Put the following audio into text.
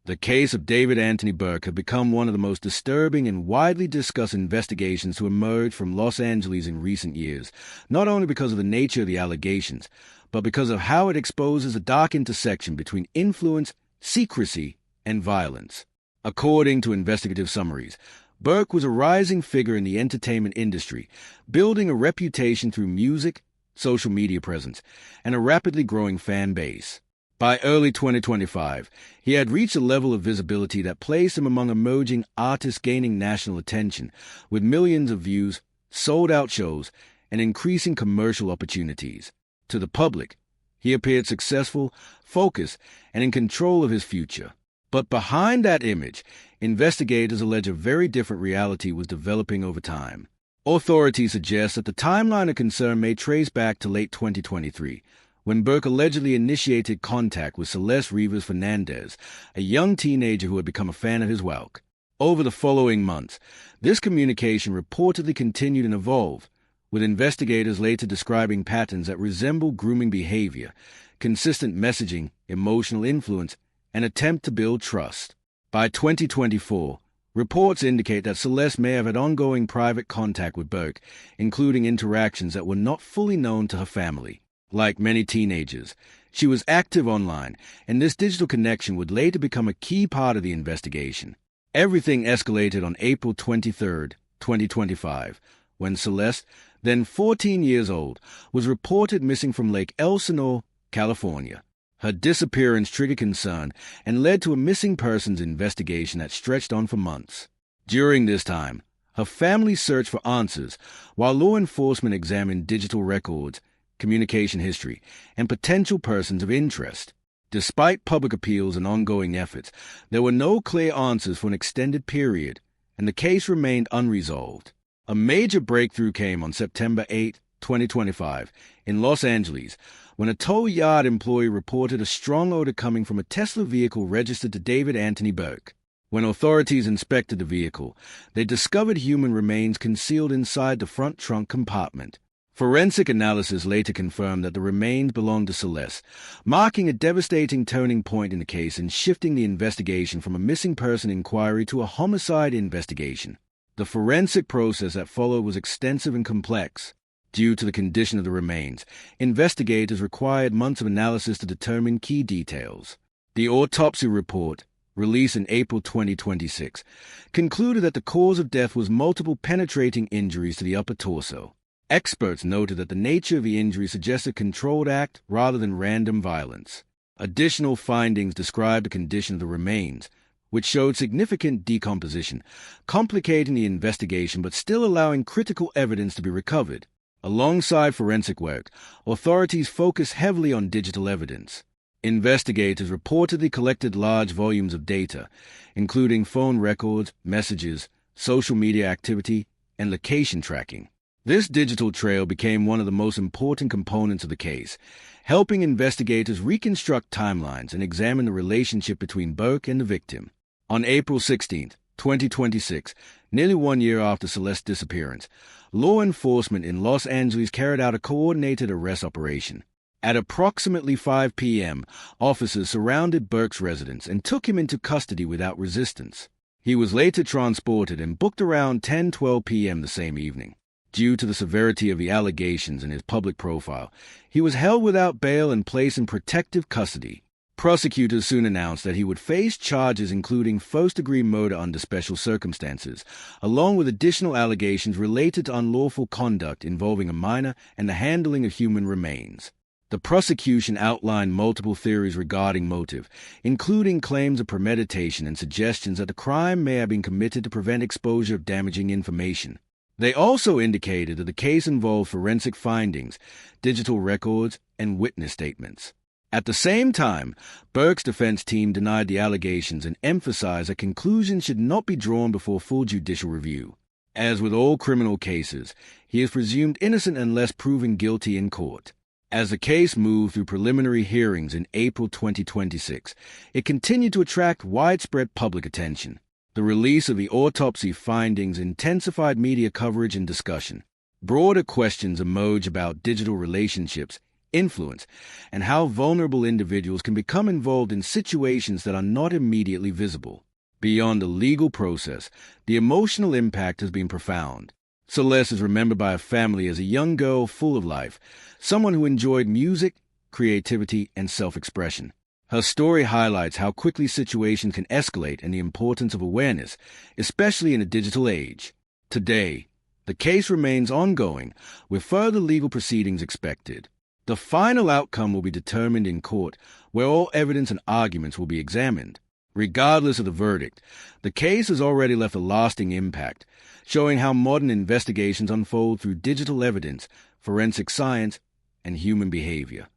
The case of David Antony Burke had become one of the most disturbing and widely discussed investigations to emerge from Los Angeles in recent years, not only because of the nature of the allegations, but because of how it exposes a dark intersection between influence, secrecy, and violence. According to investigative summaries, Burke was a rising figure in the entertainment industry, building a reputation through music, social media presence, and a rapidly growing fan base. By early 2025, he had reached a level of visibility that placed him among emerging artists gaining national attention, with millions of views, sold-out shows, and increasing commercial opportunities. To the public, he appeared successful, focused, and in control of his future. But behind that image, investigators allege a very different reality was developing over time. Authorities suggest that the timeline of concern may trace back to late 2023, when Burke allegedly initiated contact with Celeste Rivas Fernandez, a young teenager who had become a fan of his work. Over the following months, this communication reportedly continued and evolved, with investigators later describing patterns that resemble grooming behavior, consistent messaging, emotional influence, and attempt to build trust. By 2024, reports indicate that Celeste may have had ongoing private contact with Burke, including interactions that were not fully known to her family. Like many teenagers, she was active online, and this digital connection would later become a key part of the investigation. Everything escalated on April 23, 2025, when Celeste, then 14 years old, was reported missing from Lake Elsinore, California. Her disappearance triggered concern and led to a missing persons investigation that stretched on for months. During this time, her family searched for answers, while law enforcement examined digital records, communication history, and potential persons of interest. Despite public appeals and ongoing efforts, there were no clear answers for an extended period, and the case remained unresolved. A major breakthrough came on September 8, 2025, in Los Angeles, when a tow yard employee reported a strong odor coming from a Tesla vehicle registered to David Antony Burke. When authorities inspected the vehicle, they discovered human remains concealed inside the front trunk compartment. Forensic analysis later confirmed that the remains belonged to Celeste, marking a devastating turning point in the case and shifting the investigation from a missing person inquiry to a homicide investigation. The forensic process that followed was extensive and complex. Due to the condition of the remains, investigators required months of analysis to determine key details. The autopsy report, released in April 2026, concluded that the cause of death was multiple penetrating injuries to the upper torso. Experts noted that the nature of the injury suggested a controlled act rather than random violence. Additional findings described the condition of the remains, which showed significant decomposition, complicating the investigation but still allowing critical evidence to be recovered. Alongside forensic work, authorities focused heavily on digital evidence. Investigators reportedly collected large volumes of data, including phone records, messages, social media activity, and location tracking. This digital trail became one of the most important components of the case, helping investigators reconstruct timelines and examine the relationship between Burke and the victim. On April 16, 2026, nearly 1 year after Celeste's disappearance, law enforcement in Los Angeles carried out a coordinated arrest operation. At approximately 5 p.m., officers surrounded Burke's residence and took him into custody without resistance. He was later transported and booked around 10:12 p.m. the same evening. Due to the severity of the allegations and his public profile, he was held without bail and placed in protective custody. Prosecutors soon announced that he would face charges including first-degree murder under special circumstances, along with additional allegations related to unlawful conduct involving a minor and the handling of human remains. The prosecution outlined multiple theories regarding motive, including claims of premeditation and suggestions that the crime may have been committed to prevent exposure of damaging information. They also indicated that the case involved forensic findings, digital records, and witness statements. At the same time, Burke's defense team denied the allegations and emphasized that conclusions should not be drawn before full judicial review. As with all criminal cases, he is presumed innocent unless proven guilty in court. As the case moved through preliminary hearings in April 2026, it continued to attract widespread public attention. The release of the autopsy findings intensified media coverage and discussion. Broader questions emerged about digital relationships, influence, and how vulnerable individuals can become involved in situations that are not immediately visible. Beyond the legal process, the emotional impact has been profound. Celeste is remembered by her family as a young girl full of life, someone who enjoyed music, creativity, and self-expression. Her story highlights how quickly situations can escalate and the importance of awareness, especially in a digital age. Today, the case remains ongoing, with further legal proceedings expected. The final outcome will be determined in court, where all evidence and arguments will be examined. Regardless of the verdict, the case has already left a lasting impact, showing how modern investigations unfold through digital evidence, forensic science, and human behavior.